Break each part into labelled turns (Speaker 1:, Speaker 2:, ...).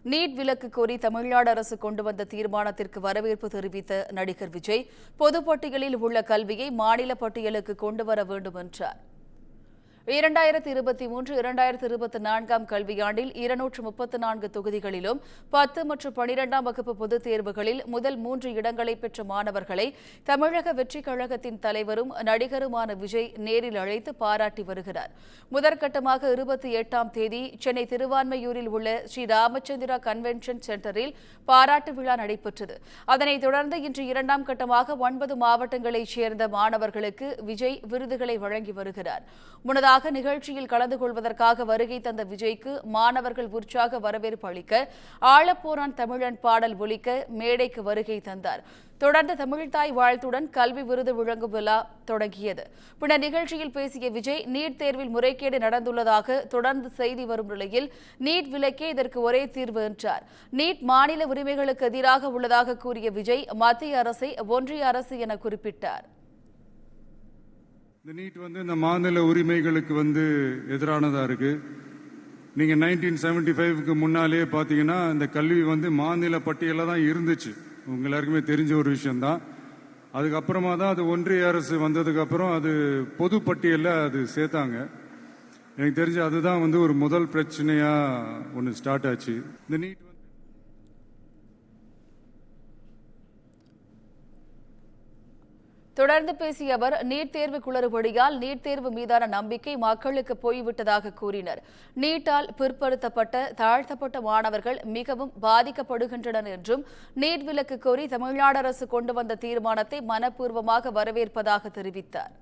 Speaker 1: NEET விலக்கு கோரி தமிழ்நாடு அரசு கொண்டு வந்த தீர்மானத்திற்கு வரவேற்பு தெரிவித்த நடிகர் விஜய் பொதுப்பட்டியலில் உள்ள கல்வியை மாநில பட்டியலுக்கு கொண்டு வர வேண்டும் என்றார். 2023-2024 கல்வியாண்டில் 234 தொகுதிகளிலும் 10 மற்றும் 12ஆம் வகுப்பு பொதுத் தேர்வுகளில் முதல் 3 இடங்களை பெற்ற மாணவர்களை தமிழக வெற்றிக் கழகத்தின் தலைவரும் நடிகருமான விஜய் நேரில் அழைத்து பாராட்டி வருகிறார். முதற்கட்டமாக 28ஆம் தேதி சென்னை திருவான்மையூரில் உள்ள ஸ்ரீ ராமச்சந்திரா கன்வென்ஷன் சென்டரில் பாராட்டு விழா நடைபெற்றது. அதனைத் தொடர்ந்து இன்று 2ஆம் கட்டமாக 9 மாவட்டங்களைச் சேர்ந்த மாணவர்களுக்கு விஜய் விருதுகளை வழங்கி வருகிறார். முன்னதாக நிகழ்ச்சியில் கலந்து கொள்வதற்காக வருகை தந்த விஜய்க்கு மாணவர்கள் உற்சாக வரவேற்பு அளிக்க ஆளப்போரான் தமிழன் பாடல் ஒலிக்க மேடைக்கு வருகை தந்தார். தொடர்ந்து தமிழ்தாய் வாழ்த்துடன் கல்வி விருது வழங்கும் விழா தொடங்கியது. பின்னர் நிகழ்ச்சியில் பேசிய விஜய் நீட் தேர்வில் முறைகேடு நடந்துள்ளதாக தொடர்ந்து செய்தி வரும் நிலையில் நீட் விலக்கே இதற்கு ஒரே தீர்வு என்றார். நீட் மாநில உரிமைகளுக்கு எதிராக உள்ளதாக கூறிய விஜய் மத்திய அரசை ஒன்றிய அரசு என குறிப்பிட்டார்.
Speaker 2: இந்த நீட் இந்த மாநில உரிமைகளுக்கு எதிரானதா இருக்கு. நீங்க 1975க்கு முன்னாலே பாத்தீங்கன்னா இந்த கல்வி மாநில பட்டியல தான் இருந்துச்சு. உங்க எல்லாருக்குமே தெரிஞ்ச ஒரு விஷயம் தான். அதுக்கப்புறமா தான் அது ஒன்றிய அரசு வந்ததுக்கு அப்புறம் அது பொது பட்டியல அது சேர்த்தாங்க. எனக்கு தெரிஞ்சு அதுதான் ஒரு முதல் பிரச்சனையா ஒன்று ஸ்டார்ட் ஆச்சு. இந்த நீட்
Speaker 1: தொடர்ந்து பேசிய அவர் நீட் தேர்வு குளறுபடியால் நீட் தேர்வு மீதான நம்பிக்கை மக்களுக்கு போய்விட்டதாக கூறினர். நீட்டால் பிற்படுத்தப்பட்ட தாழ்த்தப்பட்ட மாணவர்கள் மிகவும் பாதிக்கப்படுகின்றனர் என்றும் நீட் விலக்கு கோரி தமிழ்நாடு அரசு கொண்டு வந்த தீர்மானத்தை மனப்பூர்வமாக வரவேற்பதாக தெரிவித்தார்.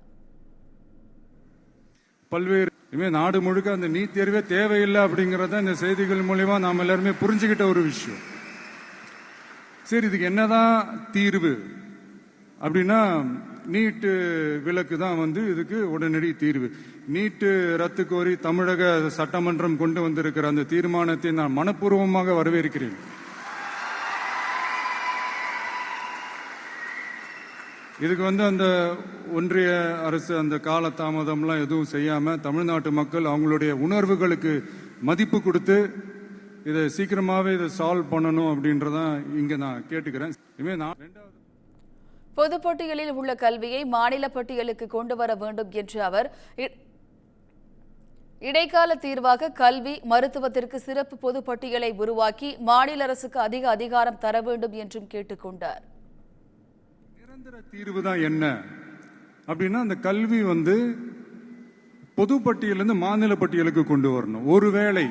Speaker 2: பல்வேறு நாடு முழுக்க அந்த நீட் தேர்வே தேவையில்லை அப்படிங்கறத இந்த செய்திகள் மூலமா நாம் எல்லாருமே புரிஞ்சுக்கிட்ட ஒரு விஷயம். சரி, இதுக்கு என்னதான் தீர்வு அப்படின்னா நீட்டு விலக்கு தான் இதுக்கு உடனடி தீர்வு. நீட்டு ரத்து கோரி தமிழக சட்டமன்றம் கொண்டு வந்திருக்கிற அந்த தீர்மானத்தை நான் மனப்பூர்வமாக வரவேற்கிறேன். இதுக்கு அந்த ஒன்றிய அரசு அந்த கால தாமதம்லாம் எதுவும் செய்யாம தமிழ்நாட்டு மக்கள் அவங்களுடைய உணர்வுகளுக்கு மதிப்பு கொடுத்து இதை சீக்கிரமாவே இதை சால்வ் பண்ணணும் அப்படின்றதான் இங்க நான் கேட்டுக்கிறேன்.
Speaker 1: பொதுப்பட்டியலில் உள்ள கல்வியை மாநில பட்டியலுக்கு கொண்டு வர வேண்டும் என்று அவர் இடைக்கால தீர்வாக கல்வி மருத்துவத்திற்கு சிறப்பு பொதுப்பட்டியலை உருவாக்கி மாநில அரசுக்கு அதிக அதிகாரம் தர வேண்டும் என்றும் கேட்டுக்கொண்டார்.
Speaker 2: நிரந்தர தீர்வு தான் என்ன அப்படின்னா அந்த கல்வி பொதுப்பட்டியலிருந்து மாநில பட்டியலுக்கு கொண்டு வரணும். ஒருவேளை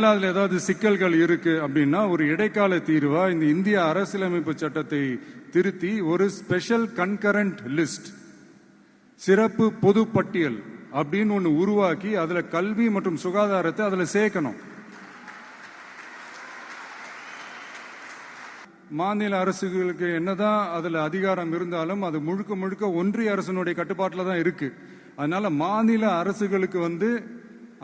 Speaker 2: அதுல ஏதாவது சிக்கல்கள் இருக்கு அப்படின்னா ஒரு இடைக்கால தீர்வா இந்த இந்திய அரசியலமைப்பு சட்டத்தை திருத்தி ஒரு ஸ்பெஷல் கன்கரண்ட் லிஸ்ட் சிறப்பு பொது பட்டியல் அப்படின்னு ஒண்ணு உருவாக்கி அதுல கல்வி மற்றும் சுகாதாரத்தை அதுல சேர்க்கணும். மாநில அரசுகளுக்கு என்னதான் அதுல அதிகாரம் இருந்தாலும் அது முழுக்க முழுக்க ஒன்றிய அரசினுடைய கட்டுப்பாட்டில் தான் இருக்கு. அதனால மாநில அரசுகளுக்கு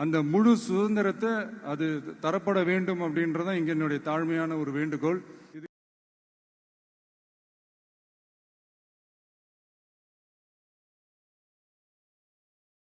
Speaker 2: அந்த முழு சுதந்திரத்தை அது தரப்பட வேண்டும் அப்படின்றதான் இங்க என்னுடைய தாழ்மையான ஒரு வேண்டுகோள்.